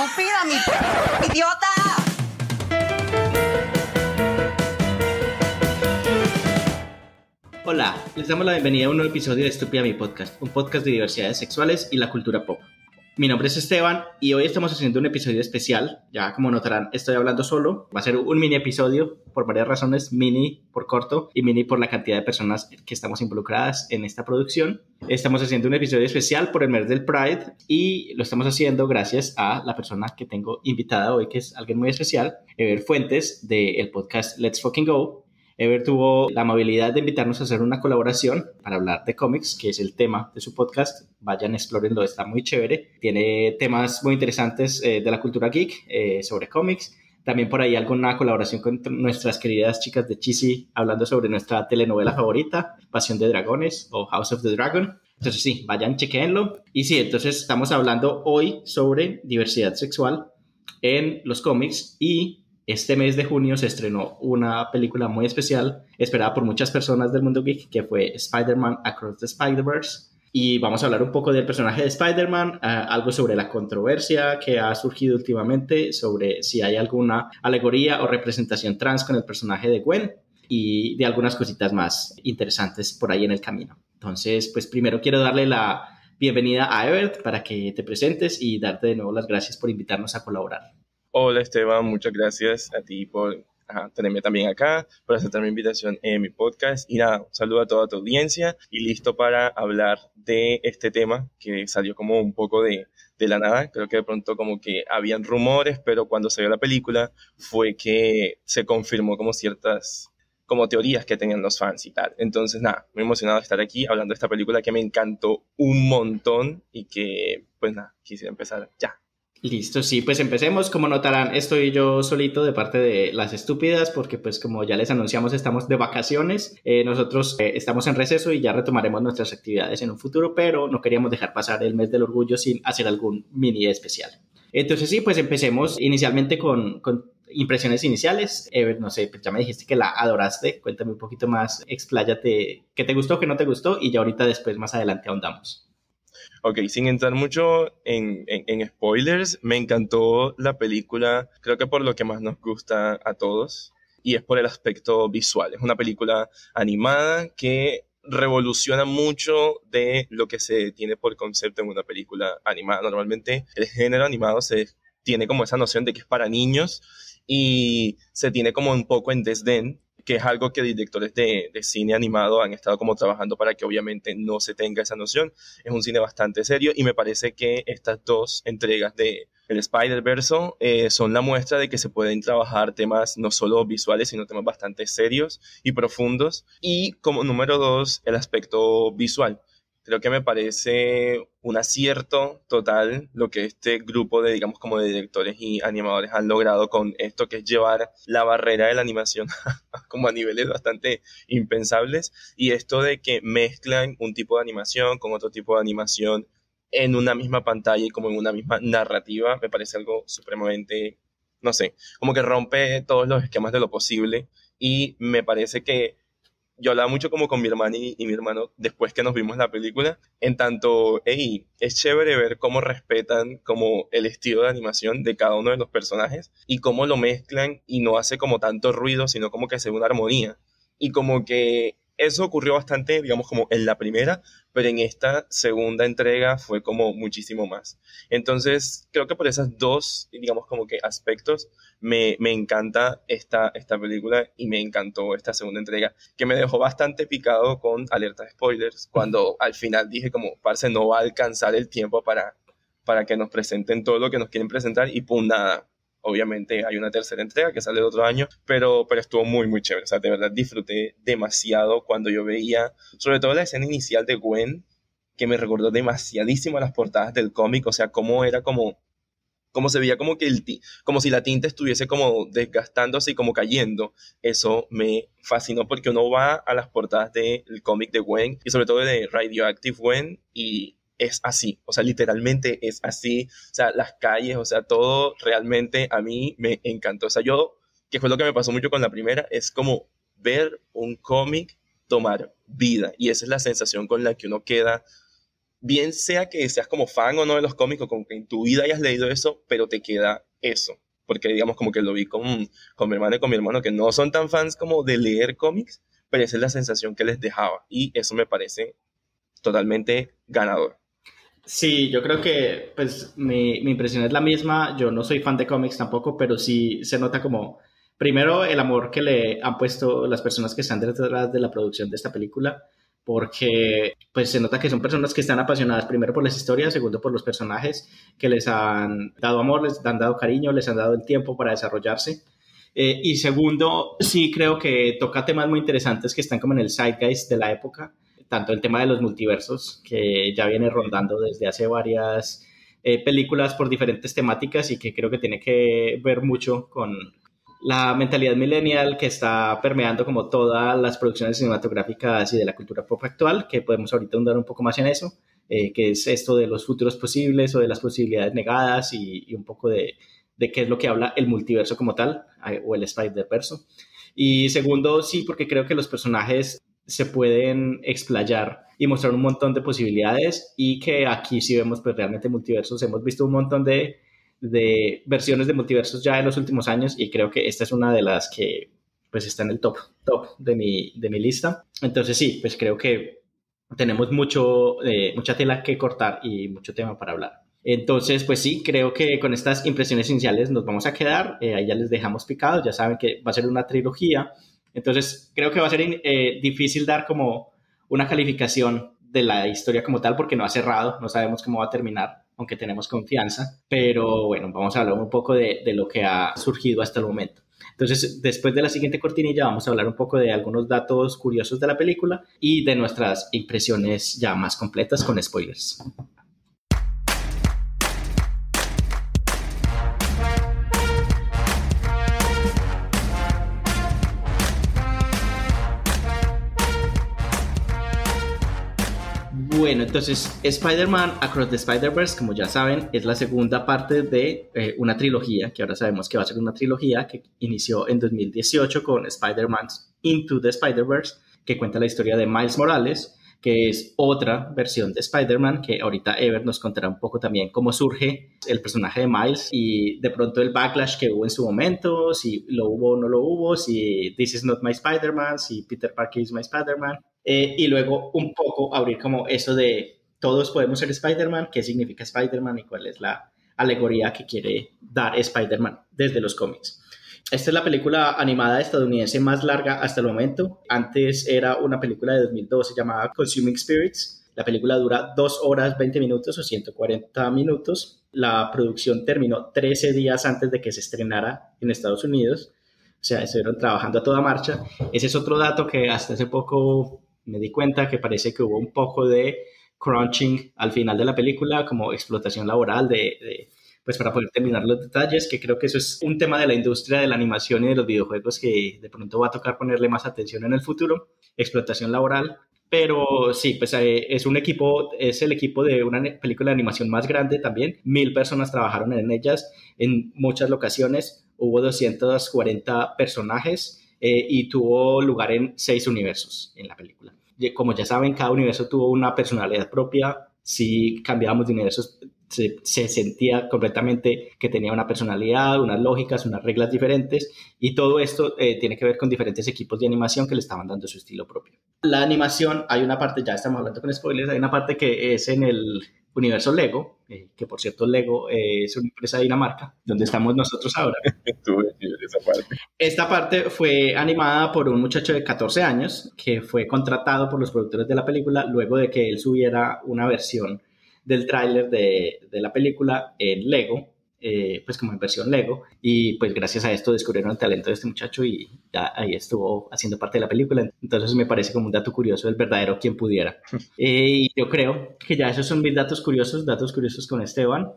estúpida, mi idiota. Hola, les damos la bienvenida a un nuevo episodio de Estúpida Mi Podcast, un podcast de diversidades sexuales y la cultura pop. Mi nombre es Esteban y hoy estamos haciendo un episodio especial. Ya como notarán, estoy hablando solo. Va a ser un mini episodio por varias razones, mini por corto y mini por la cantidad de personas que estamos involucradas en esta producción. Estamos haciendo un episodio especial por el mes del Pride y lo estamos haciendo gracias a la persona que tengo invitada hoy, que es alguien muy especial, Ever Fuentes, del podcast Let's Fucking Go. Ever tuvo la amabilidad de invitarnos a hacer una colaboración para hablar de cómics, que es el tema de su podcast. Vayan, explórenlo, está muy chévere. Tiene temas muy interesantes de la cultura geek sobre cómics. También por ahí alguna colaboración con nuestras queridas chicas de Cheesy hablando sobre nuestra telenovela favorita, Pasión de Dragones o House of the Dragon. Entonces sí, vayan, chequéenlo. Y sí, entonces estamos hablando hoy sobre diversidad sexual en los cómics y este mes de junio se estrenó una película muy especial, esperada por muchas personas del mundo geek, que fue Spider-Man Across the Spider-Verse. Y vamos a hablar un poco del personaje de Spider-Man, algo sobre la controversia que ha surgido últimamente, sobre si hay alguna alegoría o representación trans con el personaje de Gwen, y de algunas cositas más interesantes por ahí en el camino. Entonces, pues primero quiero darle la bienvenida a Evert para que te presentes y darte de nuevo las gracias por invitarnos a colaborar. Hola Esteban, muchas gracias a ti por tenerme también acá, por aceptar mi invitación en mi podcast y nada, un saludo a toda tu audiencia y listo para hablar de este tema que salió como un poco de la nada. Creo que de pronto como que habían rumores, pero cuando salió la película fue que se confirmó como ciertas como teorías que tenían los fans y tal. Entonces nada, muy emocionado de estar aquí hablando de esta película que me encantó un montón y que pues nada, quisiera empezar ya. Listo, sí, pues empecemos. Como notarán, estoy yo solito de parte de Las Estúpidas porque pues como ya les anunciamos estamos de vacaciones. Nosotros estamos en receso y ya retomaremos nuestras actividades en un futuro, pero no queríamos dejar pasar el mes del orgullo sin hacer algún mini especial. Entonces sí, pues empecemos inicialmente con impresiones iniciales. No sé, pues ya me dijiste que la adoraste. Cuéntame un poquito más, expláyate, qué te gustó, qué no te gustó y ya ahorita después más adelante ahondamos. Ok, sin entrar mucho en spoilers, me encantó la película, creo que por lo que más nos gusta a todos, y es por el aspecto visual. Es una película animada que revoluciona mucho de lo que se tiene por concepto en una película animada. Normalmente el género animado se tiene como esa noción de que es para niños y se tiene como un poco en desdén, que es algo que directores de cine animado han estado como trabajando para que obviamente no se tenga esa noción. Es un cine bastante serio y me parece que estas dos entregas de el Spider-Verse son la muestra de que se pueden trabajar temas no solo visuales, sino temas bastante serios y profundos. Y como número dos, el aspecto visual. Creo que me parece un acierto total lo que este grupo de, digamos, como de directores y animadores han logrado con esto, que es llevar la barrera de la animación como a niveles bastante impensables. Y esto de que mezclan un tipo de animación con otro tipo de animación en una misma pantalla y como en una misma narrativa, me parece algo supremamente, no sé, como que rompe todos los esquemas de lo posible. Y me parece que yo hablaba mucho como con mi hermana y mi hermano después que nos vimos la película, en tanto, hey, es chévere ver cómo respetan como el estilo de animación de cada uno de los personajes y cómo lo mezclan y no hace como tanto ruido, sino como que se ve una armonía. Y como que eso ocurrió bastante, digamos, como en la primera, pero en esta segunda entrega fue como muchísimo más. Entonces, creo que por esos dos, digamos, como que aspectos, me encanta esta película y me encantó esta segunda entrega, que me dejó bastante picado con alerta de spoilers, cuando al final dije como, parce, no va a alcanzar el tiempo para que nos presenten todo lo que nos quieren presentar y pum, nada. Obviamente hay una tercera entrega que sale el otro año, pero estuvo muy, muy chévere. O sea, de verdad disfruté demasiado cuando yo veía, sobre todo la escena inicial de Gwen, que me recordó demasiadísimo a las portadas del cómic. O sea, cómo era como se veía como que como si la tinta estuviese como desgastándose y como cayendo. Eso me fascinó porque uno va a las portadas del cómic de Gwen y sobre todo de Radioactive Gwen y es así, o sea, literalmente es así, o sea, las calles, o sea, todo realmente a mí me encantó. O sea, que fue lo que me pasó mucho con la primera, es como ver un cómic tomar vida y esa es la sensación con la que uno queda bien sea que seas como fan o no de los cómics, o como que en tu vida hayas leído eso, pero te queda eso. Porque digamos como que lo vi con mi hermano y con mi hermano, que no son tan fans como de leer cómics, pero esa es la sensación que les dejaba. Y eso me parece totalmente ganador. Sí, yo creo que pues mi impresión es la misma. Yo no soy fan de cómics tampoco, pero sí se nota como, primero, el amor que le han puesto las personas que están detrás de la producción de esta película, porque pues se nota que son personas que están apasionadas primero por las historias, segundo por los personajes, que les han dado amor, les han dado cariño, les han dado el tiempo para desarrollarse. Y segundo, sí creo que toca temas muy interesantes que están como en el zeitgeist de la época, tanto el tema de los multiversos, que ya viene rondando desde hace varias películas por diferentes temáticas y que creo que tiene que ver mucho con la mentalidad millennial que está permeando como todas las producciones cinematográficas y de la cultura pop actual, que podemos ahorita ahondar un poco más en eso, que es esto de los futuros posibles o de las posibilidades negadas y un poco de qué es lo que habla el multiverso como tal, o el Spider-Verse. Y segundo, sí, porque creo que los personajes se pueden explayar y mostrar un montón de posibilidades y que aquí sí vemos pues realmente multiversos. Hemos visto un montón de versiones de multiversos ya en los últimos años y creo que esta es una de las que pues está en el top de mi lista. Entonces sí, pues creo que tenemos mucha tela que cortar y mucho tema para hablar. Entonces, pues sí, creo que con estas impresiones iniciales nos vamos a quedar. Ahí ya les dejamos picados, ya saben que va a ser una trilogía. Entonces, creo que va a ser difícil dar como una calificación de la historia como tal porque no ha cerrado, no sabemos cómo va a terminar, aunque tenemos confianza. Pero bueno, vamos a hablar un poco de lo que ha surgido hasta el momento. Entonces, después de la siguiente cortinilla vamos a hablar un poco de algunos datos curiosos de la película y de nuestras impresiones ya más completas con spoilers. Bueno, entonces Spider-Man Across the Spider-Verse, como ya saben, es la segunda parte de una trilogía, que ahora sabemos que va a ser una trilogía que inició en 2018 con Spider-Man Into the Spider-Verse, que cuenta la historia de Miles Morales, que es otra versión de Spider-Man, que ahorita Ever nos contará un poco también cómo surge el personaje de Miles y de pronto el backlash que hubo en su momento, si lo hubo o no lo hubo, si This is not my Spider-Man, si Peter Parker is my Spider-Man. Y luego un poco abrir como eso de todos podemos ser Spider-Man, qué significa Spider-Man y cuál es la alegoría que quiere dar Spider-Man desde los cómics. Esta es la película animada estadounidense más larga hasta el momento. Antes era una película de 2012 llamada Consuming Spirits. La película dura 2 horas 20 minutos o 140 minutos. La producción terminó 13 días antes de que se estrenara en Estados Unidos. O sea, estuvieron trabajando a toda marcha. Ese es otro dato que hasta hace poco me di cuenta que parece que hubo un poco de crunching al final de la película, como explotación laboral pues para poder terminar los detalles, que creo que eso es un tema de la industria de la animación y de los videojuegos que de pronto va a tocar ponerle más atención en el futuro, explotación laboral. Pero sí, pues es el equipo de una película de animación más grande también. 1,000 personas trabajaron en ellas en muchas locaciones. Hubo 240 personajes y tuvo lugar en 6 universos en la película. Como ya saben, cada universo tuvo una personalidad propia. Si cambiábamos de universos, se sentía completamente que tenía una personalidad, unas lógicas, unas reglas diferentes, y todo esto tiene que ver con diferentes equipos de animación que le estaban dando su estilo propio. La animación, hay una parte, ya estamos hablando con spoilers, hay una parte que es en el universo Lego, que por cierto Lego es una empresa de Dinamarca, donde estamos nosotros ahora. Esta parte fue animada por un muchacho de 14 años que fue contratado por los productores de la película luego de que él subiera una versión del tráiler de la película en Lego, pues como en versión Lego, y pues gracias a esto descubrieron el talento de este muchacho y ya ahí estuvo haciendo parte de la película. Entonces me parece como un dato curioso del verdadero quien pudiera. Y yo creo que ya esos son mis datos curiosos con Esteban,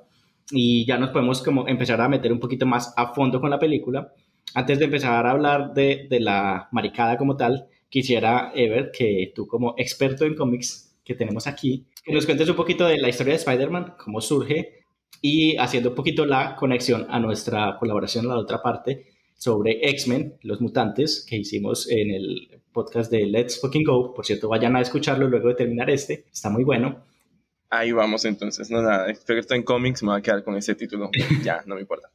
y ya nos podemos como empezar a meter un poquito más a fondo con la película. Antes de empezar a hablar de la maricada como tal, quisiera, Ever, que tú como experto en cómics que tenemos aquí, que nos cuentes un poquito de la historia de Spider-Man, cómo surge, y haciendo un poquito la conexión a nuestra colaboración en la otra parte sobre X-Men, los mutantes, que hicimos en el podcast de Let's Fucking Go. Por cierto, vayan a escucharlo luego de terminar está muy bueno. Ahí vamos entonces, no nada, experto en cómics, me voy a quedar con ese título, ya, no me importa.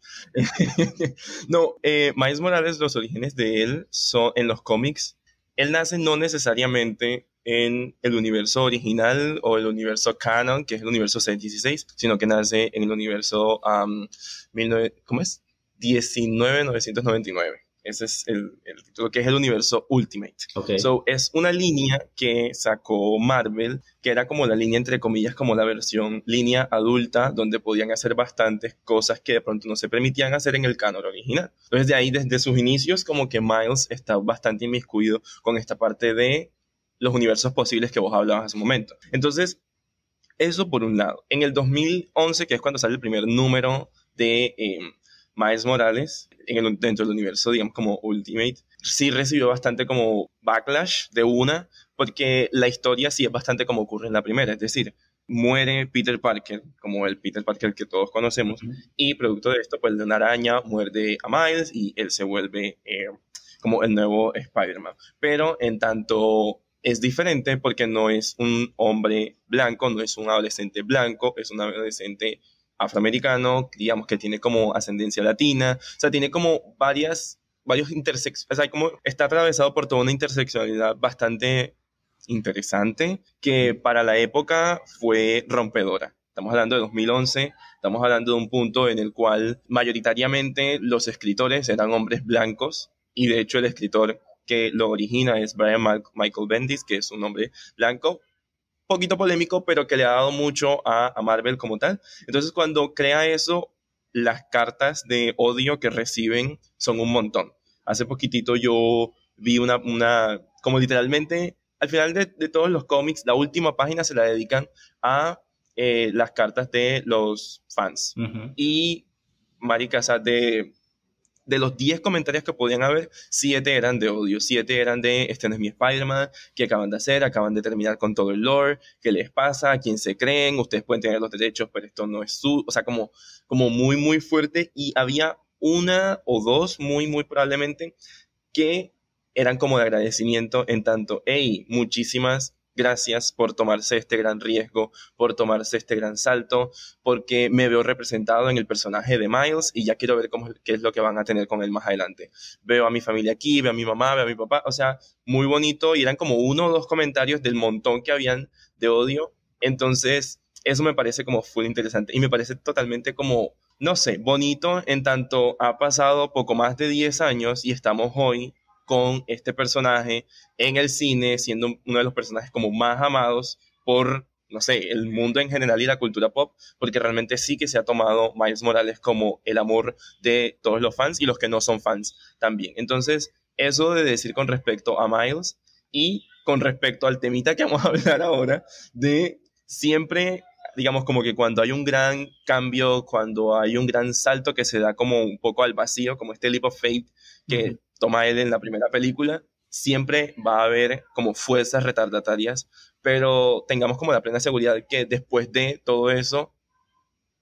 No, Miles Morales, los orígenes de él son en los cómics, él nace no necesariamente en el universo original o el universo canon, que es el universo 616, sino que nace en el universo 1999. Ese es el título, que es el universo Ultimate. Ok. So, es una línea que sacó Marvel, que era como la línea, entre comillas, como la versión línea adulta, donde podían hacer bastantes cosas que de pronto no se permitían hacer en el canon original. Entonces, de ahí, desde sus inicios, como que Miles está bastante inmiscuido con esta parte de los universos posibles que vos hablabas hace un momento. Entonces, eso por un lado. En el 2011, que es cuando sale el primer número de Miles Morales, dentro del universo, digamos, como Ultimate, sí recibió bastante como backlash de una, porque la historia sí es bastante como ocurre en la primera, es decir, muere Peter Parker, como el Peter Parker que todos conocemos, y producto de esto, pues de una araña muerde a Miles y él se vuelve como el nuevo Spider-Man. Pero en tanto es diferente porque no es un hombre blanco, no es un adolescente blanco, es un adolescente afroamericano, digamos que tiene como ascendencia latina, o sea, tiene como varios intersecciones, o sea, como está atravesado por toda una interseccionalidad bastante interesante que para la época fue rompedora. Estamos hablando de 2011, estamos hablando de un punto en el cual mayoritariamente los escritores eran hombres blancos y de hecho el escritor que lo origina es Brian Michael Bendis, que es un hombre blanco, poquito polémico, pero que le ha dado mucho a Marvel como tal. Entonces, cuando crea eso, las cartas de odio que reciben son un montón. Hace poquitito yo vi como literalmente, al final de todos los cómics, la última página se la dedican a las cartas de los fans. Y, maricas, de los 10 comentarios que podían haber, 7 eran de odio, 7 eran de este no es mi Spider-Man, que acaban de hacer, acaban de terminar con todo el lore, qué les pasa, a quién se creen, ustedes pueden tener los derechos, pero esto no es su, o sea, como muy, muy fuerte, y había una o dos, muy, muy probablemente, que eran como de agradecimiento en tanto, hey, muchísimas gracias por tomarse este gran riesgo, por tomarse este gran salto, porque me veo representado en el personaje de Miles y ya quiero ver qué es lo que van a tener con él más adelante. Veo a mi familia aquí, veo a mi mamá, veo a mi papá, o sea, muy bonito, y eran como uno o dos comentarios del montón que habían de odio. Entonces, eso me parece como full interesante y me parece totalmente como, no sé, bonito en tanto ha pasado poco más de 10 años y estamos hoy con este personaje en el cine, siendo uno de los personajes como más amados por, no sé, el mundo en general y la cultura pop, porque realmente sí que se ha tomado Miles Morales como el amor de todos los fans y los que no son fans también. Entonces, eso de decir con respecto a Miles y con respecto al temita que vamos a hablar ahora, de siempre, digamos, como que cuando hay un gran cambio, cuando hay un gran salto que se da como un poco al vacío, como este leap of faith que toma él en la primera película, siempre va a haber como fuerzas retardatarias, pero tengamos como la plena seguridad que después de todo eso,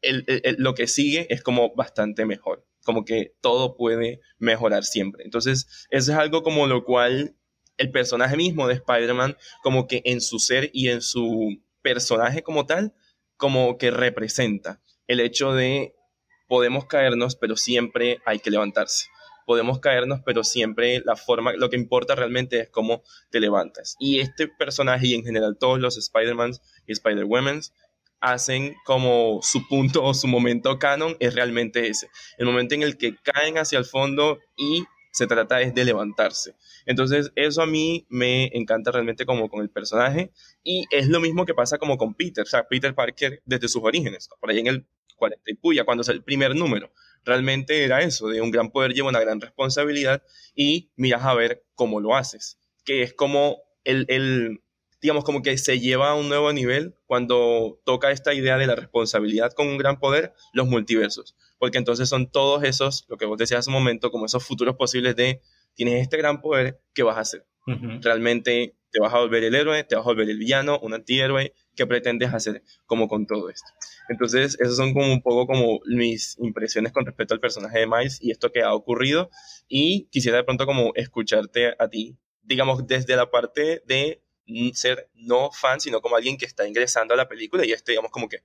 lo que sigue es como bastante mejor, como que todo puede mejorar siempre. Entonces, eso es algo como lo cual el personaje mismo de Spider-Man, como que en su ser y en su personaje como tal, como que representa el hecho de podemos caernos, pero siempre hay que levantarse. Podemos caernos, pero siempre lo que importa realmente es cómo te levantas. Y este personaje y en general todos los Spider-Mans y Spider-Womans hacen como su punto o su momento canon es realmente ese. El momento en el que caen hacia el fondo y se trata es de levantarse. Entonces eso a mí me encanta realmente como con el personaje y es lo mismo que pasa como con Peter, o sea, Peter Parker desde sus orígenes, por ahí en el 40 y puya, cuando es el primer número. Realmente era eso, de un gran poder lleva una gran responsabilidad y miras a ver cómo lo haces, que es como digamos, como que se lleva a un nuevo nivel cuando toca esta idea de la responsabilidad con un gran poder, los multiversos, porque entonces son todos esos, lo que vos decías hace un momento, como esos futuros posibles de, tienes este gran poder, ¿qué vas a hacer? Realmente te vas a volver el héroe, te vas a volver el villano, un antihéroe, ¿qué pretendes hacer como con todo esto? Entonces, esas son como un poco como mis impresiones con respecto al personaje de Miles y esto que ha ocurrido, y quisiera de pronto como escucharte a ti, digamos, desde la parte de ser no fan, sino como alguien que está ingresando a la película y digamos, como que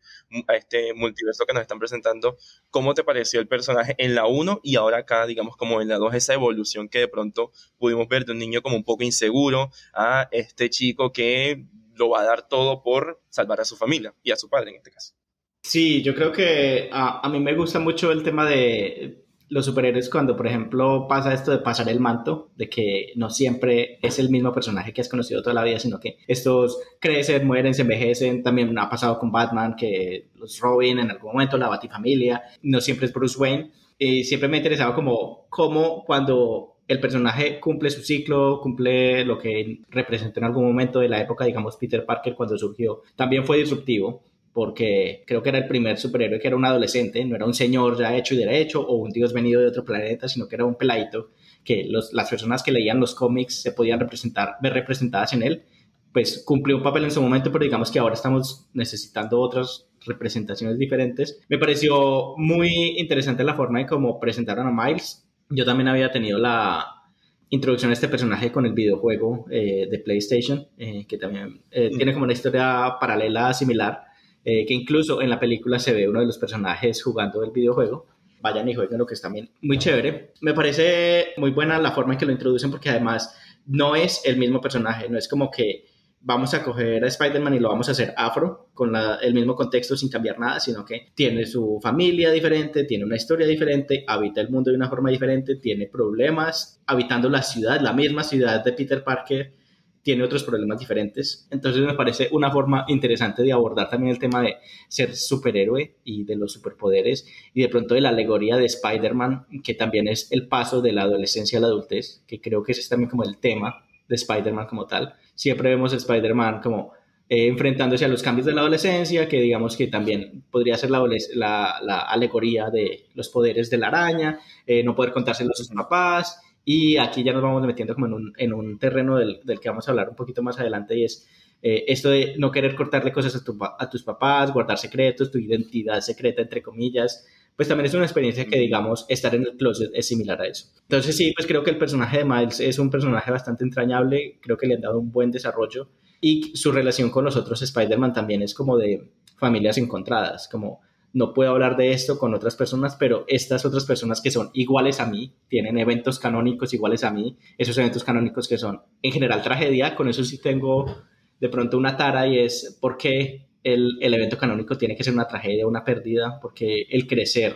a este multiverso que nos están presentando. ¿Cómo te pareció el personaje en la uno y ahora acá, digamos, como en la 2, esa evolución que de pronto pudimos ver de un niño como un poco inseguro a este chico que lo va a dar todo por salvar a su familia y a su padre en este caso? Sí, yo creo que a mí me gusta mucho el tema de los superhéroes cuando, por ejemplo, pasa esto de pasar el manto, de que no siempre es el mismo personaje que has conocido toda la vida, sino que estos crecen, mueren, se envejecen. También ha pasado con Batman, que los Robin en algún momento, la Batifamilia, no siempre es Bruce Wayne. Y siempre me ha interesado como cómo cuando el personaje cumple su ciclo, cumple lo que representó en algún momento de la época, digamos, Peter Parker cuando surgió, también fue disruptivo porque creo que era el primer superhéroe que era un adolescente, no era un señor ya hecho y derecho o un dios venido de otro planeta, sino que era un peladito que las personas que leían los cómics se podían ver representadas en él. Pues cumplió un papel en su momento, pero digamos que ahora estamos necesitando otras representaciones diferentes. Me pareció muy interesante la forma en cómo presentaron a Miles. Yo también había tenido la introducción a este personaje con el videojuego de PlayStation, que también tiene como una historia paralela similar, que incluso en la película se ve uno de los personajes jugando el videojuego. Vayan y jueguen, lo que es también muy chévere. Me parece muy buena la forma en que lo introducen porque además no es el mismo personaje, no es como que vamos a coger a Spider-Man y lo vamos a hacer afro con el mismo contexto sin cambiar nada, sino que tiene su familia diferente, tiene una historia diferente, habita el mundo de una forma diferente, tiene problemas habitando la ciudad, la misma ciudad de Peter Parker, tiene otros problemas diferentes. Entonces me parece una forma interesante de abordar también el tema de ser superhéroe y de los superpoderes y de pronto de la alegoría de Spider-Man, que también es el paso de la adolescencia a la adultez, que creo que ese es también como el tema de Spider-Man como tal. Siempre vemos a Spider-Man como enfrentándose a los cambios de la adolescencia, que digamos que también podría ser la alegoría de los poderes de la araña, no poder contárselos a sus papás. Y aquí ya nos vamos metiendo como en un terreno del que vamos a hablar un poquito más adelante, y es esto de no querer cortarle cosas a tus papás, guardar secretos, tu identidad secreta, entre comillas. Pues también es una experiencia que, digamos, estar en el closet es similar a eso. Entonces sí, pues creo que el personaje de Miles es un personaje bastante entrañable, creo que le han dado un buen desarrollo, y su relación con los otros Spider-Man también es como de familias encontradas, como no puedo hablar de esto con otras personas, pero estas otras personas que son iguales a mí, tienen eventos canónicos iguales a mí, esos eventos canónicos que son en general tragedia, con eso sí tengo de pronto una tara, y es por qué el evento canónico tiene que ser una tragedia, una pérdida, porque el crecer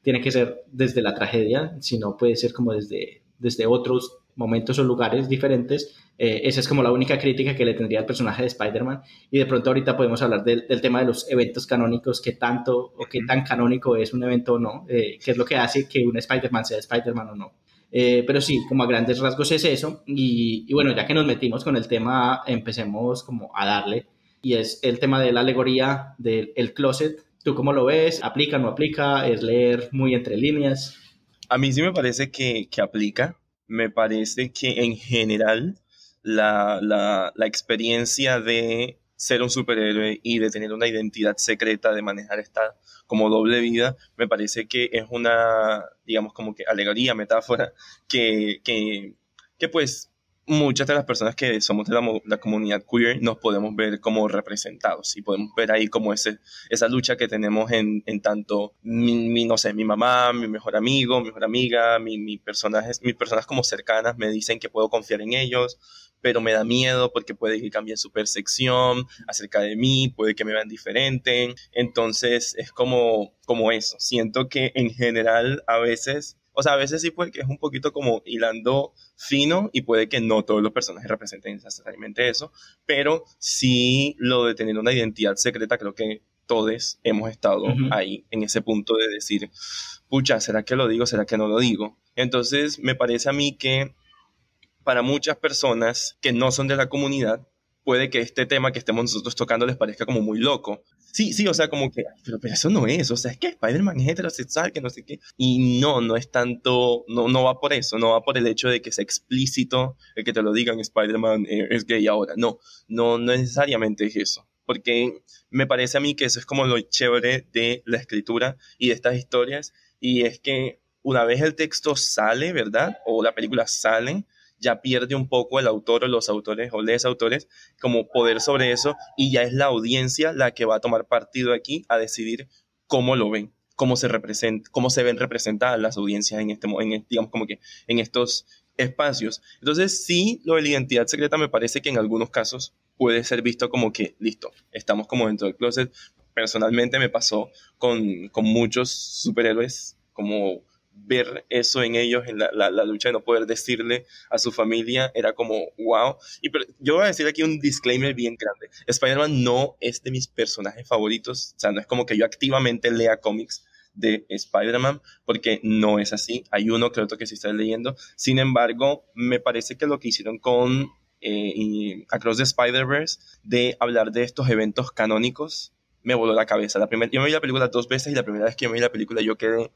tiene que ser desde la tragedia, si no puede ser como desde otros momentos o lugares diferentes. Esa es como la única crítica que le tendría al personaje de Spider-Man. Y de pronto ahorita podemos hablar del tema de los eventos canónicos, qué tanto o qué tan canónico es un evento o no, qué es lo que hace que un Spider-Man sea Spider-Man o no. Pero sí, como a grandes rasgos es eso. Y bueno, ya que nos metimos con el tema, empecemos como a darle. Y es el tema de la alegoría del closet. ¿Tú cómo lo ves? ¿Aplica, no aplica? ¿Es leer muy entre líneas? A mí sí me parece que aplica. Me parece que en general la experiencia de ser un superhéroe y de tener una identidad secreta, de manejar esta como doble vida, me parece que es una, digamos, como que alegoría, metáfora, que pues muchas de las personas que somos de la comunidad queer nos podemos ver como representados y podemos ver ahí como esa lucha que tenemos en tanto no sé, mi mamá, mi mejor amigo, mi mejor amiga, mis personas como cercanas me dicen que puedo confiar en ellos, pero me da miedo porque puede que cambien su percepción acerca de mí, puede que me vean diferente. Entonces es como eso. Siento que en general a veces, o sea, a veces sí puede que es un poquito como hilando fino y puede que no todos los personajes representen necesariamente eso, pero sí lo de tener una identidad secreta, creo que todos hemos estado ahí en ese punto de decir, pucha, ¿será que lo digo? ¿Será que no lo digo? Entonces me parece a mí que para muchas personas que no son de la comunidad, puede que este tema que estemos nosotros tocando les parezca como muy loco. Sí, sí, o sea, como que, pero eso no es, o sea, es que Spider-Man es heterosexual, que no sé qué. Y no es tanto, no va por eso, no va por el hecho de que sea explícito, el que te lo digan, Spider-Man es gay ahora. No necesariamente es eso. Porque me parece a mí que eso es como lo chévere de la escritura y de estas historias, y es que una vez el texto sale, ¿verdad? O la película sale, ya pierde un poco el autor o los autores o les autores como poder sobre eso, y ya es la audiencia la que va a tomar partido aquí a decidir cómo lo ven, cómo se ven representadas las audiencias digamos como que en estos espacios. Entonces sí, lo de la identidad secreta me parece que en algunos casos puede ser visto como que, listo, estamos como dentro del closet. Personalmente me pasó con muchos superhéroes, como ver eso en ellos, en la lucha de no poder decirle a su familia, era como, wow. Pero yo voy a decir aquí un disclaimer bien grande. Spider-Man no es de mis personajes favoritos, o sea, no es como que yo activamente lea cómics de Spider-Man, porque no es así. Hay uno que otro que sí estoy leyendo. Sin embargo, me parece que lo que hicieron con Across the Spider-Verse, de hablar de estos eventos canónicos, me voló la cabeza. Yo me vi la película 2 veces, y la primera vez que me vi la película yo quedé,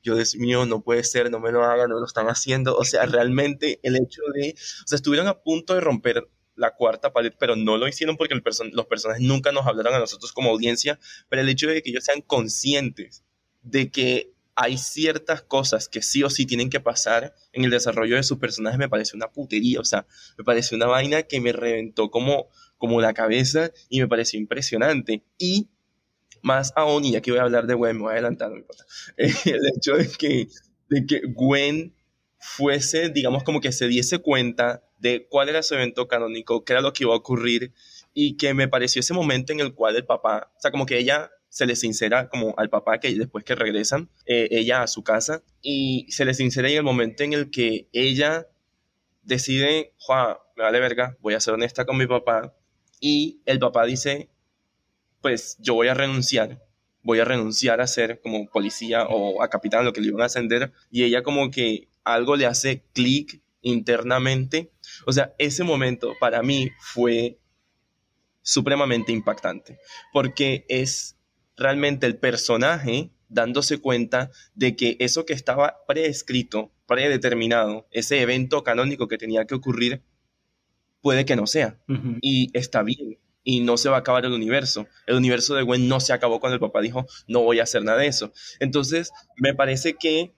yo, Dios mío, no puede ser, no me lo hagan, no me lo están haciendo. O sea, realmente el hecho de, o sea, estuvieron a punto de romper la cuarta pared, pero no lo hicieron porque los personajes nunca nos hablaron a nosotros como audiencia, pero el hecho de que ellos sean conscientes de que hay ciertas cosas que sí o sí tienen que pasar en el desarrollo de sus personajes me parece una putería. O sea, me parece una vaina que me reventó como la cabeza, y me pareció impresionante. Y más aún, y aquí voy a hablar de Gwen, me voy a adelantar, no me importa, el hecho de que Gwen fuese, digamos, como que se diese cuenta de cuál era su evento canónico, qué era lo que iba a ocurrir, y que me pareció ese momento en el cual el papá, o sea, como que ella se le sincera como al papá, que después que regresan, ella a su casa, y se le sincera en el momento en el que ella decide, Juan, me vale verga, voy a ser honesta con mi papá, y el papá dice, pues yo voy a renunciar a ser como policía o a capitán, lo que le iban a ascender, y ella como que algo le hace clic internamente. O sea, ese momento para mí fue supremamente impactante, porque es realmente el personaje dándose cuenta de que eso que estaba preescrito, predeterminado, ese evento canónico que tenía que ocurrir, puede que no sea. Ujú. Y está bien. Y no se va a acabar el universo. El universo de Gwen no se acabó cuando el papá dijo, no voy a hacer nada de eso. Entonces, me parece que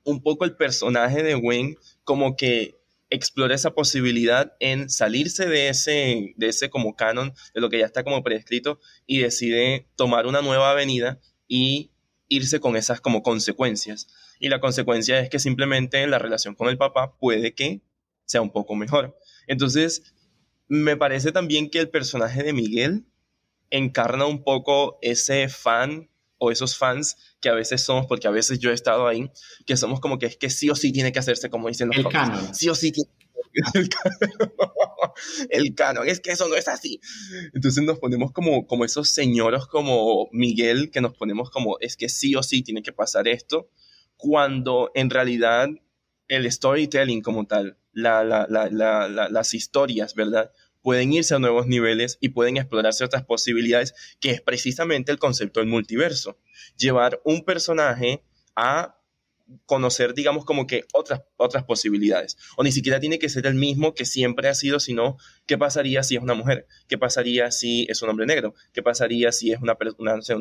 un poco el personaje de Gwen como que explora esa posibilidad en salirse de ese como canon, de lo que ya está como prescrito, y decide tomar una nueva avenida y irse con esas como consecuencias. Y la consecuencia es que simplemente la relación con el papá puede que sea un poco mejor. Entonces, me parece también que el personaje de Miguel encarna un poco ese fan o esos fans que a veces somos, porque a veces yo he estado ahí, que somos como que es que sí o sí tiene que hacerse como dicen los El cómics. canon. Sí o sí tiene el canon. El canon, es que eso no es así. Entonces nos ponemos como esos señoros como Miguel, que nos ponemos como es que sí o sí tiene que pasar esto, cuando en realidad el storytelling como tal, las historias, ¿verdad? Pueden irse a nuevos niveles y pueden explorarse otras posibilidades, que es precisamente el concepto del multiverso. Llevar un personaje a conocer, digamos, como que otras posibilidades. O ni siquiera tiene que ser el mismo que siempre ha sido, sino qué pasaría si es una mujer, qué pasaría si es un hombre negro, qué pasaría si es una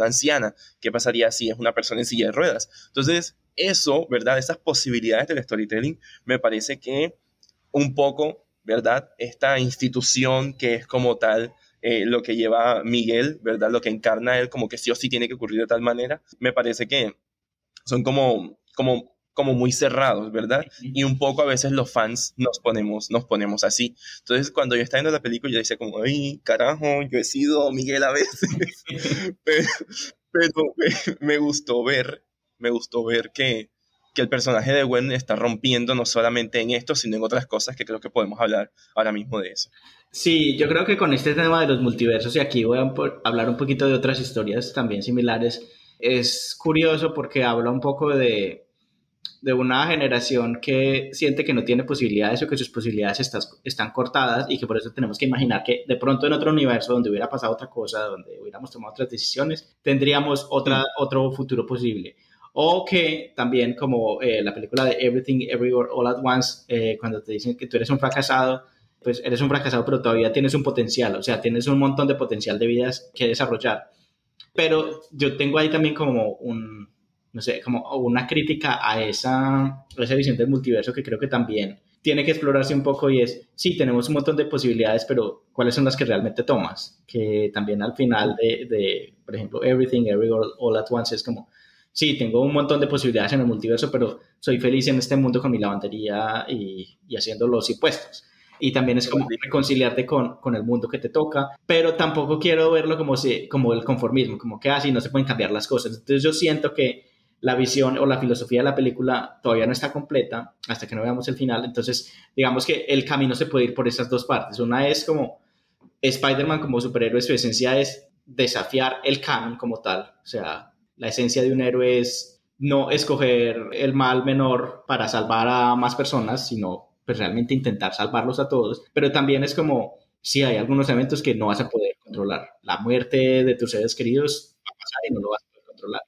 anciana, qué pasaría si es una persona en silla de ruedas. Entonces, eso, ¿verdad? Esas posibilidades del storytelling, me parece que un poco, ¿verdad? Esta institución que es como tal, lo que lleva Miguel, ¿verdad? Lo que encarna él, como que sí o sí tiene que ocurrir de tal manera, me parece que son como muy cerrados, ¿verdad? Y un poco a veces los fans nos ponemos así. Entonces, cuando yo estaba viendo la película, yo decía como, ay, carajo, yo he sido Miguel a veces. pero me gustó ver que el personaje de Gwen está rompiendo no solamente en esto, sino en otras cosas, que creo que podemos hablar ahora mismo de eso. Sí, yo creo que con este tema de los multiversos, y aquí voy a hablar un poquito de otras historias también similares, es curioso porque habla un poco de una generación que siente que no tiene posibilidades o que sus posibilidades están cortadas, y que por eso tenemos que imaginar que de pronto en otro universo donde hubiera pasado otra cosa, donde hubiéramos tomado otras decisiones, tendríamos otro futuro posible. O que también como la película de Everything Everywhere All at Once, cuando te dicen que tú eres un fracasado, pues eres un fracasado, pero todavía tienes un potencial, o sea, tienes un montón de potencial de vidas que desarrollar. Pero yo tengo ahí también como no sé, como una crítica a esa visión del multiverso, que creo que también tiene que explorarse un poco y es, sí, tenemos un montón de posibilidades, pero ¿cuáles son las que realmente tomas? Que también al final por ejemplo, Everything, Everywhere, All at Once es como, sí, tengo un montón de posibilidades en el multiverso, pero soy feliz en este mundo con mi lavandería y haciendo los impuestos. Y también es como reconciliarte con el mundo que te toca, pero tampoco quiero verlo como el conformismo, como que así no se pueden cambiar las cosas. Entonces yo siento que la visión o la filosofía de la película todavía no está completa hasta que no veamos el final. Entonces, digamos que el camino se puede ir por esas dos partes. Una es como Spider-Man como superhéroe, su esencia es desafiar el canon como tal. O sea, la esencia de un héroe es no escoger el mal menor para salvar a más personas, sino pues realmente intentar salvarlos a todos. Pero también es como, sí, hay algunos eventos que no vas a poder controlar. La muerte de tus seres queridos va a pasar y no lo vas a poder controlar.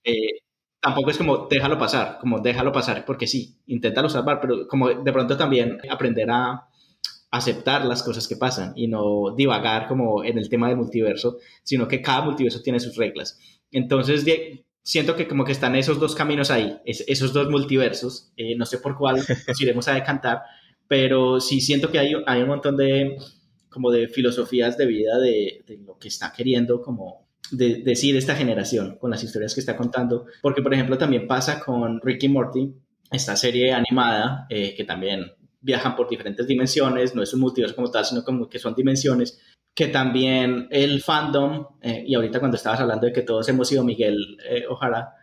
Eh, Tampoco es como déjalo pasar porque sí, inténtalo salvar, pero como de pronto también aprender a aceptar las cosas que pasan y no divagar como en el tema del multiverso, sino que cada multiverso tiene sus reglas. Entonces, siento que como que están esos dos caminos ahí, esos dos multiversos, no sé por cuál nos iremos a decantar, pero sí siento que hay un montón de como de filosofías de vida de lo que está queriendo como decir esta generación con las historias que está contando, porque por ejemplo también pasa con Rick y Morty, esta serie animada que también viajan por diferentes dimensiones, no es un multiverso como tal, sino como que son dimensiones, que también el fandom, y ahorita cuando estabas hablando de que todos hemos sido Miguel O'Hara,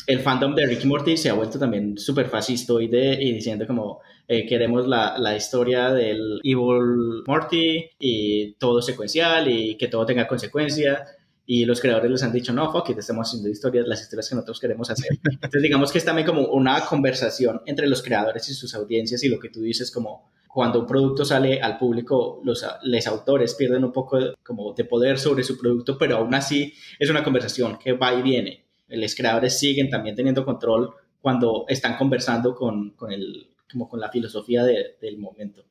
el fandom de Rick y Morty se ha vuelto también súper fascistoide y diciendo como queremos la historia del Evil Morty y todo secuencial y que todo tenga consecuencia. Y los creadores les han dicho, no, fuck it, estamos haciendo las historias que nosotros queremos hacer. Entonces, digamos que es también como una conversación entre los creadores y sus audiencias y lo que tú dices como cuando un producto sale al público, los autores pierden un poco como de poder sobre su producto, pero aún así es una conversación que va y viene. Los creadores siguen también teniendo control cuando están conversando como con la filosofía del momento.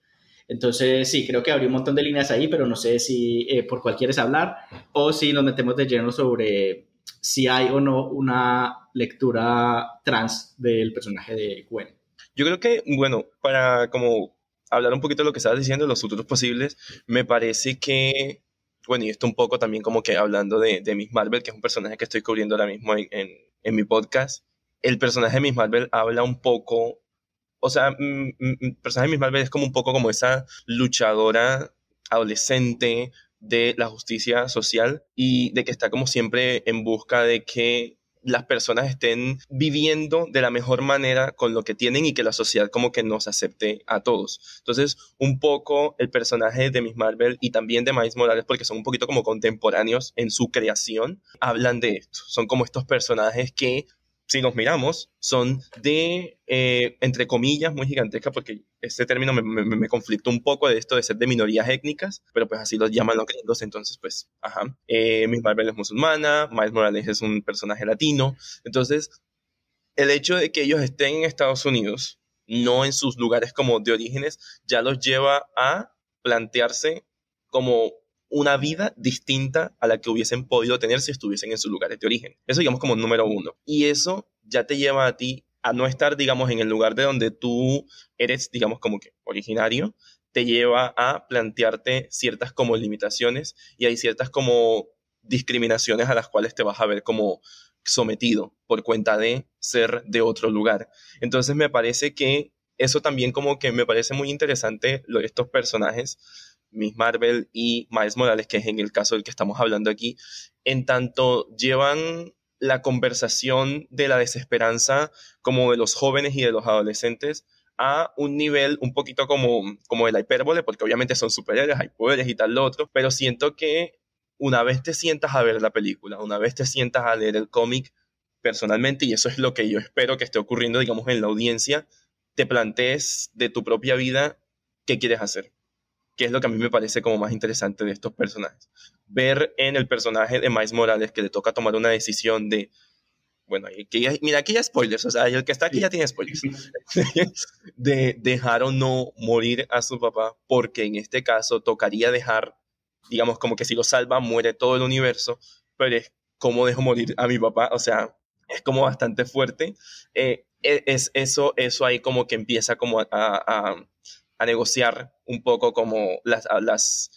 Entonces, sí, creo que habría un montón de líneas ahí, pero no sé si por cuál quieres hablar o si nos metemos de lleno sobre si hay o no una lectura trans del personaje de Gwen. Yo creo que, bueno, para como hablar un poquito de lo que estabas diciendo, los futuros posibles, me parece que, bueno, y esto un poco también como que hablando de Miss Marvel, que es un personaje que estoy cubriendo ahora mismo en mi podcast, el personaje de Miss Marvel habla un poco, o sea, el personaje de Miss Marvel es como un poco como esa luchadora adolescente de la justicia social y de que está como siempre en busca de que las personas estén viviendo de la mejor manera con lo que tienen y que la sociedad como que nos acepte a todos. Entonces, un poco el personaje de Miss Marvel y también de Miles Morales, porque son un poquito como contemporáneos en su creación, hablan de esto. Son como estos personajes que, si nos miramos, son de, entre comillas, muy gigantesca, porque este término me conflictó un poco de esto de ser de minorías étnicas, pero pues así los llaman los gringos, entonces pues, ajá. Miss Marvel es musulmana, Miles Morales es un personaje latino, entonces el hecho de que ellos estén en Estados Unidos, no en sus lugares como de orígenes, ya los lleva a plantearse como una vida distinta a la que hubiesen podido tener si estuviesen en sus lugares de origen. Eso digamos como número uno. Y eso ya te lleva a ti a no estar, digamos, en el lugar de donde tú eres, digamos, como que originario, te lleva a plantearte ciertas como limitaciones y hay ciertas como discriminaciones a las cuales te vas a ver como sometido por cuenta de ser de otro lugar. Entonces me parece que eso también como que me parece muy interesante estos personajes, Miss Marvel y Miles Morales, que es en el caso del que estamos hablando aquí, en tanto llevan la conversación de la desesperanza como de los jóvenes y de los adolescentes a un nivel un poquito como de la hipérbole, porque obviamente son superhéroes, hay poderes y tal lo otro, pero siento que una vez te sientas a ver la película, una vez te sientas a leer el cómic, personalmente, y eso es lo que yo espero que esté ocurriendo, digamos, en la audiencia, te plantees de tu propia vida qué quieres hacer, que es lo que a mí me parece como más interesante de estos personajes. Ver en el personaje de Miles Morales que le toca tomar una decisión de, bueno, mira, aquí ya spoilers, o sea, el que está aquí ya tiene spoilers, de dejar o no morir a su papá, porque en este caso tocaría dejar, digamos, como que si lo salva, muere todo el universo, pero es cómo dejo morir a mi papá, o sea, es como bastante fuerte. Es eso ahí como que empieza como a negociar un poco como las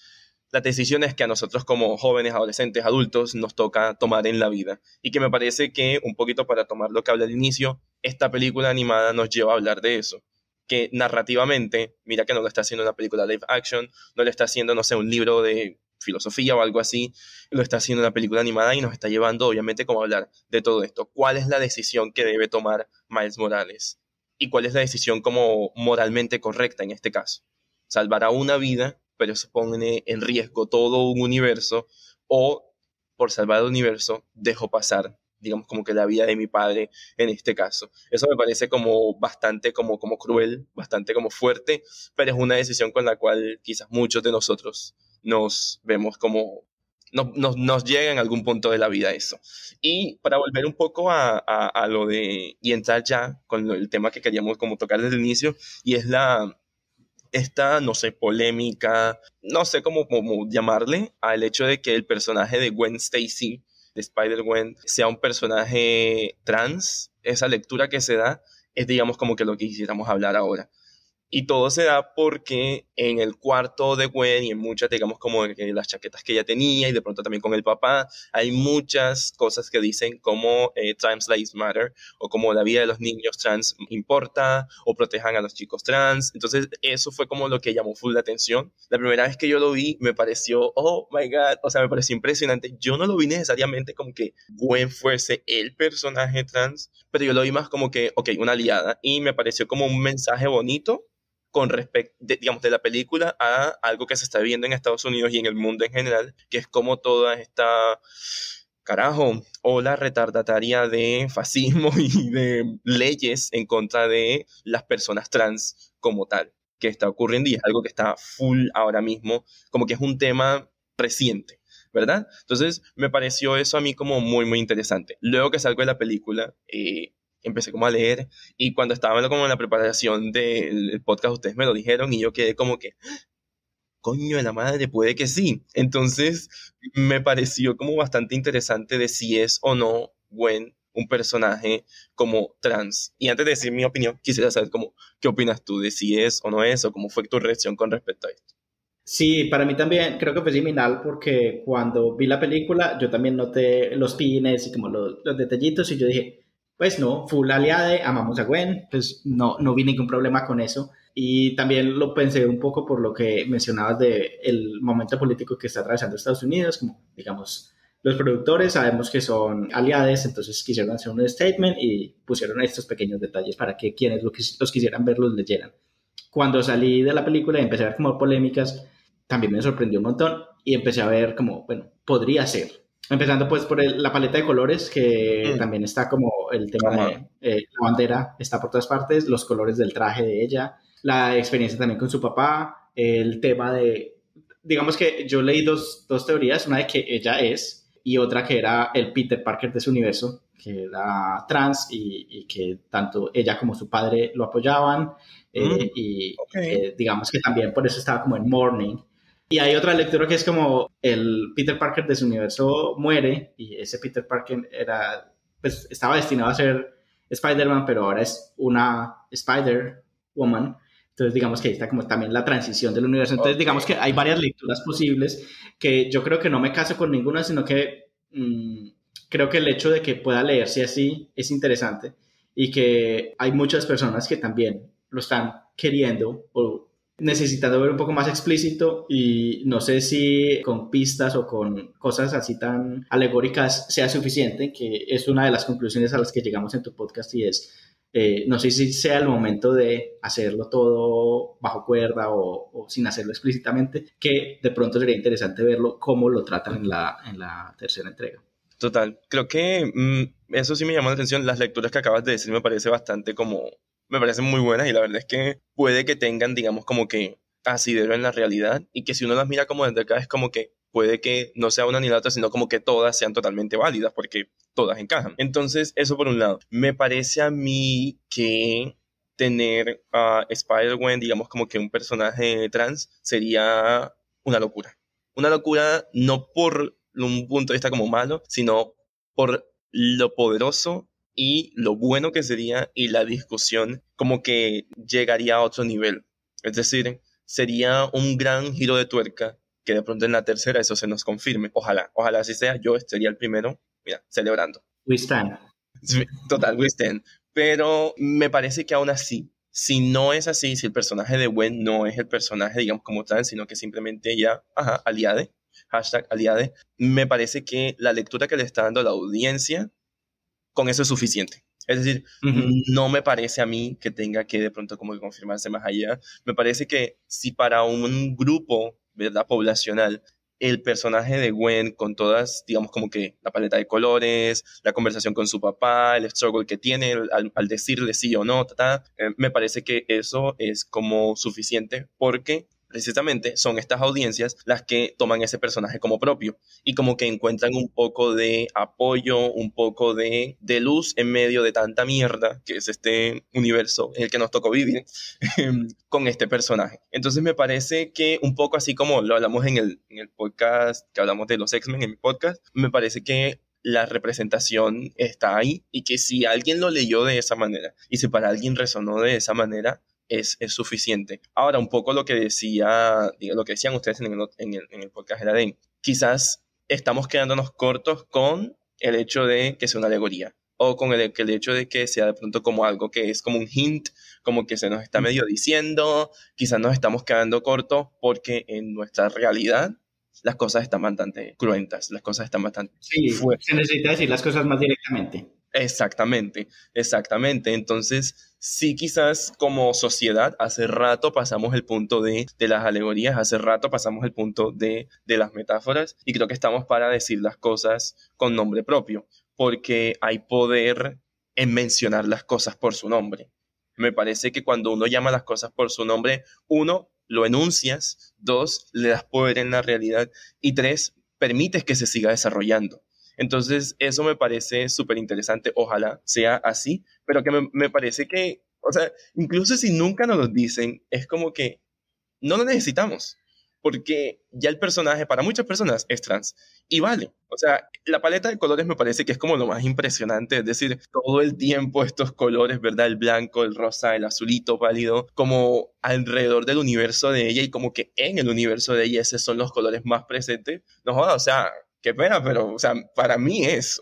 decisiones que a nosotros como jóvenes, adolescentes, adultos nos toca tomar en la vida. Y que me parece que, un poquito para tomar lo que hablé al inicio, esta película animada nos lleva a hablar de eso. Que narrativamente, mira que no lo está haciendo una película live action, no lo está haciendo, no sé, un libro de filosofía o algo así, lo está haciendo una película animada y nos está llevando obviamente como a hablar de todo esto. ¿Cuál es la decisión que debe tomar Miles Morales? ¿Y cuál es la decisión como moralmente correcta en este caso? ¿Salvará una vida, pero eso pone en riesgo todo un universo? ¿O por salvar el universo dejo pasar, digamos, como que la vida de mi padre en este caso? Eso me parece como bastante como cruel, bastante como fuerte, pero es una decisión con la cual quizás muchos de nosotros nos vemos como nos llega en algún punto de la vida eso. Y para volver un poco a lo de, y entrar ya con el tema que queríamos como tocar desde el inicio, y es esta, no sé, polémica, no sé cómo llamarle, al hecho de que el personaje de Gwen Stacy, de Spider-Gwen, sea un personaje trans. Esa lectura que se da es, digamos, como que lo que quisiéramos hablar ahora. Y todo se da porque en el cuarto de Gwen y en muchas, digamos, como de las chaquetas que ella tenía y de pronto también con el papá, hay muchas cosas que dicen como Trans Lives Matter o como la vida de los niños trans importa o protejan a los chicos trans. Entonces eso fue como lo que llamó full la atención. La primera vez que yo lo vi me pareció, oh my God, o sea, me pareció impresionante. Yo no lo vi necesariamente como que Gwen fuese el personaje trans, pero yo lo vi más como que, ok, una aliada, y me pareció como un mensaje bonito con respecto, digamos, de la película a algo que se está viendo en Estados Unidos y en el mundo en general, que es como toda esta, carajo, ola retardataria de fascismo y de leyes en contra de las personas trans como tal, que está ocurriendo y es algo que está full ahora mismo, como que es un tema reciente, ¿verdad? Entonces, me pareció eso a mí como muy, muy interesante. Luego que salgo de la película, empecé como a leer y cuando estaba como en la preparación del podcast ustedes me lo dijeron y yo quedé como que, coño de la madre, puede que sí. Entonces me pareció como bastante interesante de si es o no Gwen un personaje como trans. Y antes de decir mi opinión, quisiera saber como, ¿qué opinas tú de si es o no es o cómo fue tu reacción con respecto a esto? Sí, para mí también creo que fue similar porque cuando vi la película yo también noté los pines y como los detallitos y yo dije, pues no, full aliade, amamos a Gwen, pues no vi ningún problema con eso. Y también lo pensé un poco por lo que mencionabas de el momento político que está atravesando Estados Unidos, como digamos, los productores sabemos que son aliados, entonces quisieron hacer un statement y pusieron estos pequeños detalles para que quienes los quisieran ver los leyeran. Cuando salí de la película y empecé a ver como polémicas, también me sorprendió un montón y empecé a ver como, bueno, podría ser. Empezando pues por la paleta de colores, que también está como el tema de la bandera, está por todas partes, los colores del traje de ella, la experiencia también con su papá, el tema de, digamos que yo leí dos teorías, una de que ella es y otra que era el Peter Parker de su universo, que era trans y que tanto ella como su padre lo apoyaban Okay. digamos que también por eso estaba como en mourning. Y hay otra lectura que es como el Peter Parker de su universo muere y ese Peter Parker era, pues estaba destinado a ser Spider-Man, pero ahora es una Spider-Woman. Entonces digamos que ahí está como también la transición del universo. Entonces digamos que hay varias lecturas posibles que yo creo que no me caso con ninguna, sino que creo que el hecho de que pueda leerse así es interesante y que hay muchas personas que también lo están queriendo o necesitando ver un poco más explícito y no sé si con pistas o con cosas así tan alegóricas sea suficiente, que es una de las conclusiones a las que llegamos en tu podcast y es, no sé si sea el momento de hacerlo todo bajo cuerda o sin hacerlo explícitamente, que de pronto sería interesante verlo cómo lo tratan en la tercera entrega. Total, creo que eso sí me llamó la atención. Las lecturas que acabas de decir me parece bastante como, me parecen muy buenas y la verdad es que puede que tengan, digamos, como que asidero en la realidad y que si uno las mira como desde acá es como que puede que no sea una ni la otra, sino como que todas sean totalmente válidas porque todas encajan. Entonces, eso por un lado. Me parece a mí que tener a Spider-Gwen, digamos, como que un personaje trans sería una locura. Una locura no por un punto de vista como malo, sino por lo poderoso y lo bueno que sería y la discusión como que llegaría a otro nivel. Es decir, sería un gran giro de tuerca que de pronto en la tercera eso se nos confirme. Ojalá así sea. Yo estaría el primero, mira, celebrando. We stand. Total, we stand. Pero me parece que aún así, si no es así, si el personaje de Gwen no es el personaje, digamos, como tal, sino que simplemente ella, aliade, #aliade, me parece que la lectura que le está dando la audiencia, con eso es suficiente. Es decir, no me parece a mí que tenga que de pronto como que confirmarse más allá. Me parece que si para un grupo, ¿verdad?, poblacional, el personaje de Gwen con todas, digamos, como que la paleta de colores, la conversación con su papá, el struggle que tiene al decirle sí o no, me parece que eso es como suficiente porque precisamente son estas audiencias las que toman ese personaje como propio y como que encuentran un poco de apoyo, un poco de luz en medio de tanta mierda que es este universo en el que nos tocó vivir con este personaje. Entonces me parece que un poco así como lo hablamos en el podcast que hablamos de los X-Men en mi podcast, me parece que la representación está ahí y que si alguien lo leyó de esa manera y si para alguien resonó de esa manera, es suficiente. Ahora, un poco lo que decían ustedes en el podcast era de quizás estamos quedándonos cortos con el hecho de que sea una alegoría o con el hecho de que sea de pronto como algo que es como un hint, como que se nos está medio diciendo, quizás nos estamos quedando cortos porque en nuestra realidad las cosas están bastante cruentas, las cosas están bastante fuertes. Se necesita decir las cosas más directamente. Exactamente. Entonces, sí, quizás como sociedad, hace rato pasamos el punto de las alegorías, hace rato pasamos el punto de las metáforas, y creo que estamos para decir las cosas con nombre propio, porque hay poder en mencionar las cosas por su nombre. Me parece que cuando uno llama las cosas por su nombre, 1, lo enuncias, 2, le das poder en la realidad, y 3, permites que se siga desarrollando. Entonces, eso me parece súper interesante. Ojalá sea así, pero que me parece que, o sea, incluso si nunca nos lo dicen, es como que no lo necesitamos, porque ya el personaje para muchas personas es trans y vale. O sea, la paleta de colores me parece que es como lo más impresionante, es decir, todo el tiempo estos colores, ¿verdad? El blanco, el rosa, el azulito pálido, como alrededor del universo de ella y como que en el universo de ella esos son los colores más presentes. No jodas, o sea, qué pena, pero, o sea, para mí es.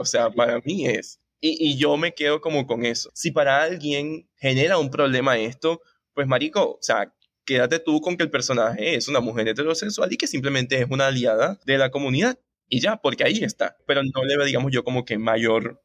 Y yo me quedo como con eso. Si para alguien genera un problema esto, pues marico, o sea, quédate tú con que el personaje es una mujer heterosexual y que simplemente es una aliada de la comunidad. Y ya, porque ahí está. Pero no le veo, digamos yo, como que mayor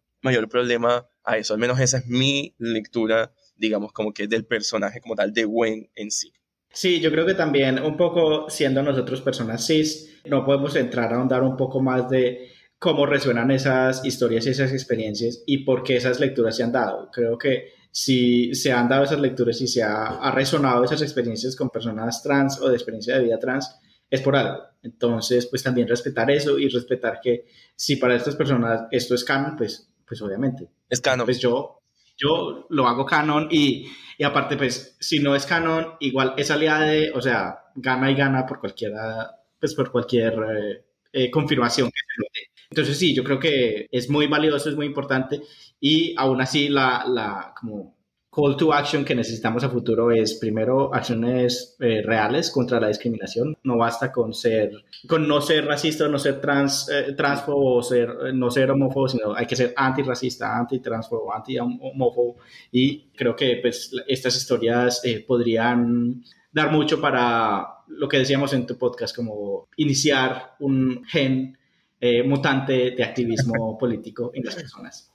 problema a eso. Al menos esa es mi lectura, digamos, como que del personaje como tal, de Gwen en sí. Sí, yo creo que también un poco siendo nosotros personas cis, no podemos entrar a ahondar un poco más de cómo resuenan esas historias y esas experiencias y por qué esas lecturas se han dado. Creo que si se han dado esas lecturas y se ha resonado esas experiencias con personas trans o de experiencia de vida trans, es por algo. Entonces, pues también respetar eso y respetar que si para estas personas esto es canon, pues obviamente. Es canon. Pues yo lo hago canon y aparte, pues, si no es canon, igual es aliada, o sea, gana por cualquiera, pues por cualquier confirmación que se dé. Entonces sí, yo creo que es muy valioso, es muy importante y aún así la como call to action que necesitamos a futuro es primero acciones reales contra la discriminación. No basta con no ser racista, no ser transfobo, no ser homófobo, sino hay que ser antirracista, antitransfobo, anti-homófobo. Y creo que pues, estas historias podrían dar mucho para lo que decíamos en tu podcast, como iniciar un gen mutante de activismo político en las personas.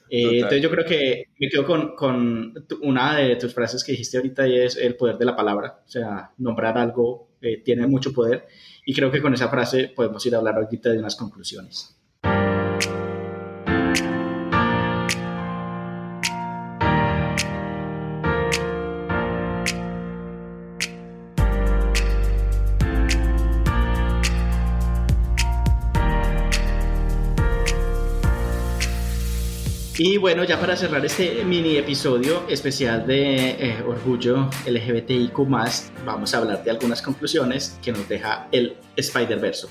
Entonces yo creo que me quedo con una de tus frases que dijiste ahorita y es el poder de la palabra, o sea, nombrar algo tiene mucho poder y creo que con esa frase podemos ir a hablar ahorita de unas conclusiones. Y bueno, ya para cerrar este mini episodio especial de Orgullo LGBTIQ+, vamos a hablar de algunas conclusiones que nos deja el Spider-Verso.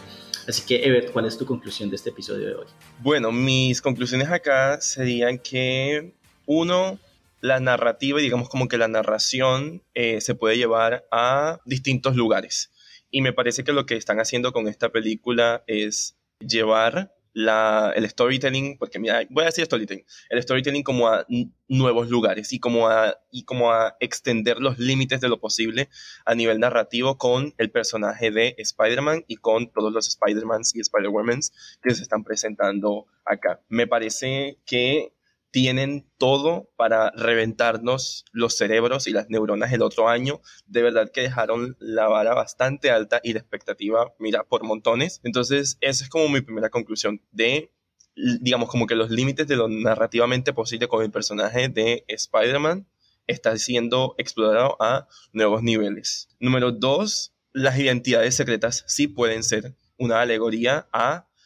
Así que, Ebert, ¿cuál es tu conclusión de este episodio de hoy? Bueno, mis conclusiones acá serían que, uno, la narrativa y digamos como que la narración se puede llevar a distintos lugares. Y me parece que lo que están haciendo con esta película es llevar el storytelling, porque mira, voy a decir storytelling, el storytelling como a nuevos lugares y como a extender los límites de lo posible a nivel narrativo con el personaje de Spider-Man y con todos los Spider-Mans y Spider-Womans que se están presentando acá. Me parece que tienen todo para reventarnos los cerebros y las neuronas el otro año. De verdad que dejaron la vara bastante alta y la expectativa, mira, por montones. Entonces, esa es como mi primera conclusión de, digamos, como que los límites de lo narrativamente posible con el personaje de Spider-Man está siendo explorado a nuevos niveles. Número 2, las identidades secretas sí pueden ser una alegoría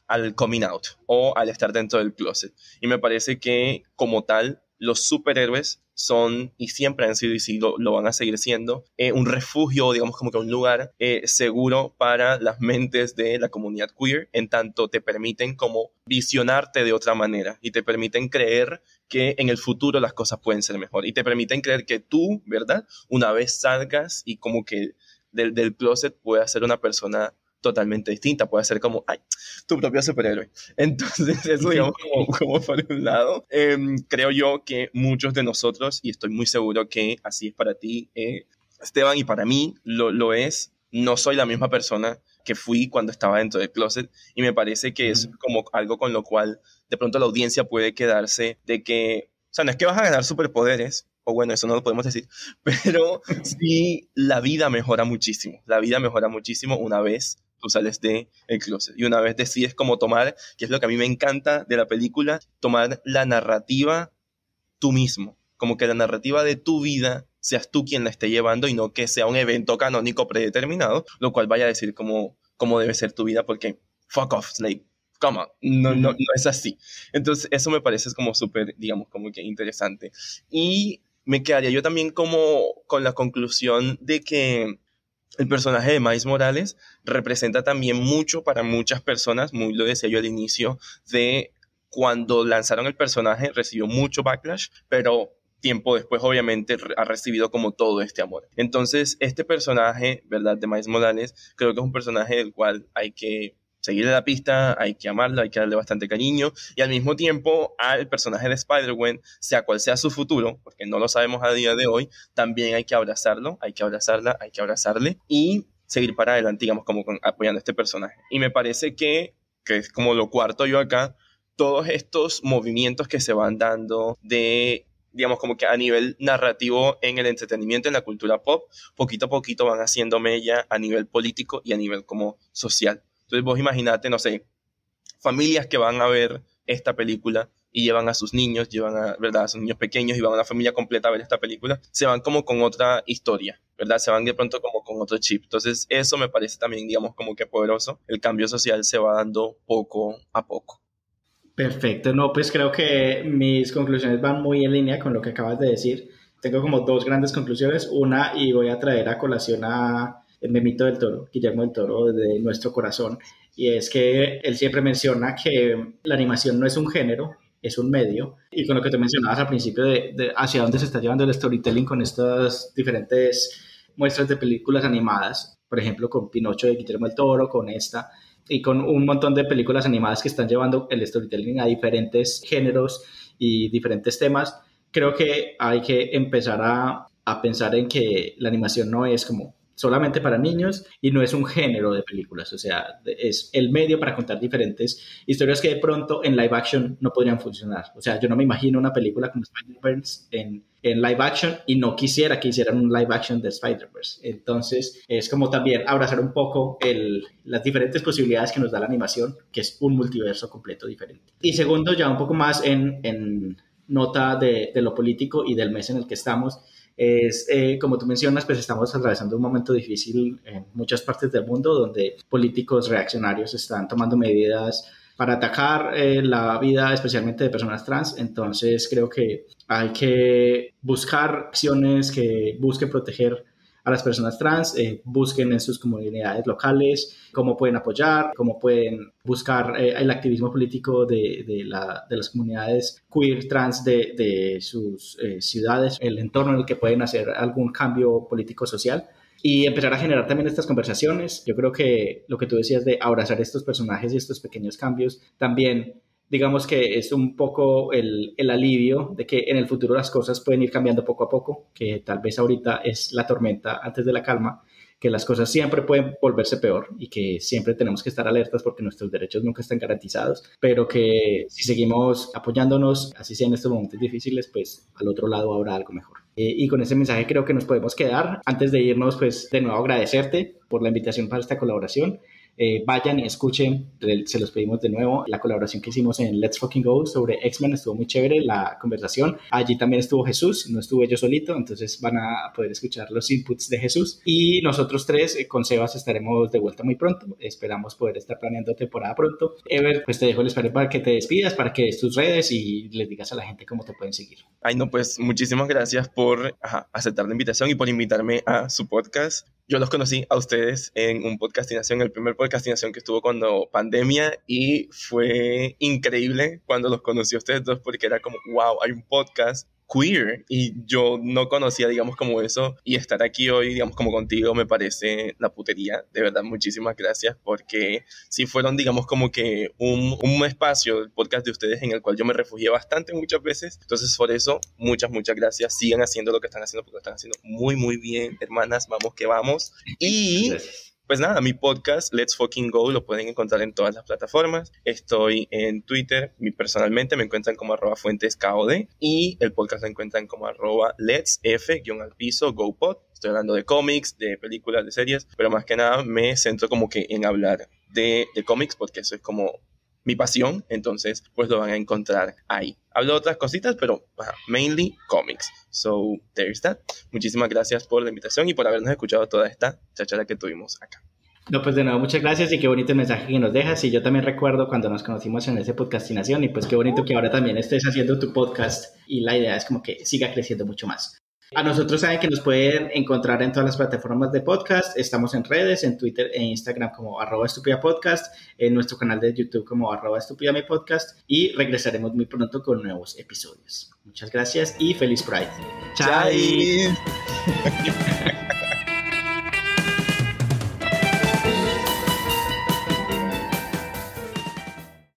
al coming out o al estar dentro del closet. Y me parece que como tal, los superhéroes son y siempre han sido y sí lo van a seguir siendo un refugio, digamos como que un lugar seguro para las mentes de la comunidad queer, en tanto te permiten como visionarte de otra manera y te permiten creer que en el futuro las cosas pueden ser mejor y te permiten creer que tú, ¿verdad? Una vez salgas y como que del closet puedas ser una persona totalmente distinta, puede ser como, ay, tu propio superhéroe. Entonces, eso digamos como por un lado. Creo yo que muchos de nosotros, y estoy muy seguro que así es para ti, Esteban, y para mí lo es, no soy la misma persona que fui cuando estaba dentro del closet, y me parece que es como algo con lo cual de pronto la audiencia puede quedarse de que, o sea, no es que vas a ganar superpoderes, o bueno, eso no lo podemos decir, pero sí la vida mejora muchísimo una vez tú sales de el closet y una vez decides cómo tomar, que es lo que a mí me encanta de la película, tomar la narrativa tú mismo, como que la narrativa de tu vida seas tú quien la esté llevando y no que sea un evento canónico predeterminado, lo cual vaya a decir cómo debe ser tu vida, porque fuck off, Snape, come on, no es así. Entonces eso me parece como súper, digamos, como que interesante. Y me quedaría yo también como con la conclusión de que el personaje de Miles Morales representa también mucho para muchas personas, muy lo decía yo al inicio, de cuando lanzaron el personaje recibió mucho backlash, pero tiempo después obviamente ha recibido como todo este amor. Entonces este personaje, ¿verdad?, de Miles Morales, creo que es un personaje del cual hay que seguirle la pista, hay que amarlo, hay que darle bastante cariño, y al mismo tiempo al personaje de Spider-Gwen, sea cual sea su futuro, porque no lo sabemos a día de hoy, también hay que abrazarlo, hay que abrazarla, hay que abrazarle y seguir para adelante, digamos, como apoyando a este personaje. Y me parece que es como lo cuarto yo acá, todos estos movimientos que se van dando de, digamos, como que a nivel narrativo en el entretenimiento, en la cultura pop, poquito a poquito van haciendo mella a nivel político y a nivel como social. Entonces vos imaginate, no sé, familias que van a ver esta película y llevan a sus niños, ¿verdad?, a sus niños pequeños y van a la familia completa a ver esta película, se van como con otra historia, ¿verdad? Se van de pronto como con otro chip. Entonces eso me parece también, digamos, como que poderoso. El cambio social se va dando poco a poco. Perfecto, no, pues creo que mis conclusiones van muy en línea con lo que acabas de decir. Tengo como dos grandes conclusiones. Una, y voy a traer a colación a Memito del Toro, Guillermo del Toro, de Nuestro Corazón, y es que él siempre menciona que la animación no es un género, es un medio, y con lo que tú mencionabas al principio de hacia dónde se está llevando el storytelling con estas diferentes muestras de películas animadas, por ejemplo, con Pinocho de Guillermo del Toro, con esta, y con un montón de películas animadas que están llevando el storytelling a diferentes géneros y diferentes temas. Creo que hay que empezar a pensar en que la animación no es como solamente para niños y no es un género de películas, o sea, es el medio para contar diferentes historias que de pronto en live action no podrían funcionar. O sea, yo no me imagino una película como Spider-Verse en live action y no quisiera que hicieran un live action de Spider-Verse. Entonces, es como también abrazar un poco las diferentes posibilidades que nos da la animación, que es un multiverso completo diferente. Y segundo, ya un poco más en nota de lo político y del mes en el que estamos, es, como tú mencionas, pues estamos atravesando un momento difícil en muchas partes del mundo donde políticos reaccionarios están tomando medidas para atacar la vida especialmente de personas trans. Entonces creo que hay que buscar acciones que busquen proteger a las personas trans, busquen en sus comunidades locales cómo pueden apoyar, cómo pueden buscar el activismo político de las comunidades queer trans de sus ciudades, el entorno en el que pueden hacer algún cambio político social. Y empezar a generar también estas conversaciones. Yo creo que lo que tú decías de abrazar estos personajes y estos pequeños cambios, también digamos que es un poco el alivio de que en el futuro las cosas pueden ir cambiando poco a poco, que tal vez ahorita es la tormenta antes de la calma, que las cosas siempre pueden volverse peor y que siempre tenemos que estar alertas porque nuestros derechos nunca están garantizados, pero que si seguimos apoyándonos, así sea en estos momentos difíciles, pues al otro lado habrá algo mejor. Y con ese mensaje creo que nos podemos quedar. Antes de irnos, pues de nuevo agradecerte por la invitación para esta colaboración. Vayan y escuchen, se los pedimos de nuevo, la colaboración que hicimos en Let's Fucking Go sobre X-Men, estuvo muy chévere la conversación. Allí también estuvo Jesús, no estuve yo solito, entonces van a poder escuchar los inputs de Jesús. Y nosotros tres con Sebas estaremos de vuelta muy pronto, esperamos poder estar planeando temporada pronto. Ever, pues te dejo el espacio para que te despidas, para que des tus redes y les digas a la gente cómo te pueden seguir. Ay, no, pues muchísimas gracias por aceptar la invitación y por invitarme a su podcast. Yo los conocí a ustedes en un podcastinación, el primer podcastinación que estuvo cuando pandemia, y fue increíble cuando los conocí a ustedes dos porque era como, wow, hay un podcast queer y yo no conocía, digamos, como eso, y estar aquí hoy, digamos, como contigo me parece la putería. De verdad, muchísimas gracias, porque sí fueron, digamos, como que un espacio, el podcast de ustedes, en el cual yo me refugié bastante muchas veces. Entonces, por eso, muchas gracias. Sigan haciendo lo que están haciendo, porque lo están haciendo muy, muy bien, hermanas. Vamos que vamos. Y gracias. Pues nada, mi podcast, Let's Fucking Go, lo pueden encontrar en todas las plataformas. Estoy en Twitter, personalmente me encuentran como @fuentesKOD, y el podcast lo encuentran como @letsf_GoPod. Estoy hablando de cómics, de películas, de series, pero más que nada me centro como que en hablar de cómics, porque eso es como mi pasión, entonces pues lo van a encontrar ahí. Hablo de otras cositas, pero mainly comics. So, there's that. Muchísimas gracias por la invitación y por habernos escuchado toda esta chachara que tuvimos acá. No, pues de nuevo, muchas gracias y qué bonito el mensaje que nos dejas. Y yo también recuerdo cuando nos conocimos en ese podcastinación, y pues qué bonito que ahora también estés haciendo tu podcast y la idea es como que siga creciendo mucho más. A nosotros saben que nos pueden encontrar en todas las plataformas de podcast. Estamos en redes, en Twitter e Instagram como @estupidapodcast, en nuestro canal de YouTube como @estupidamipodcast, y regresaremos muy pronto con nuevos episodios. Muchas gracias y feliz Pride. Chai.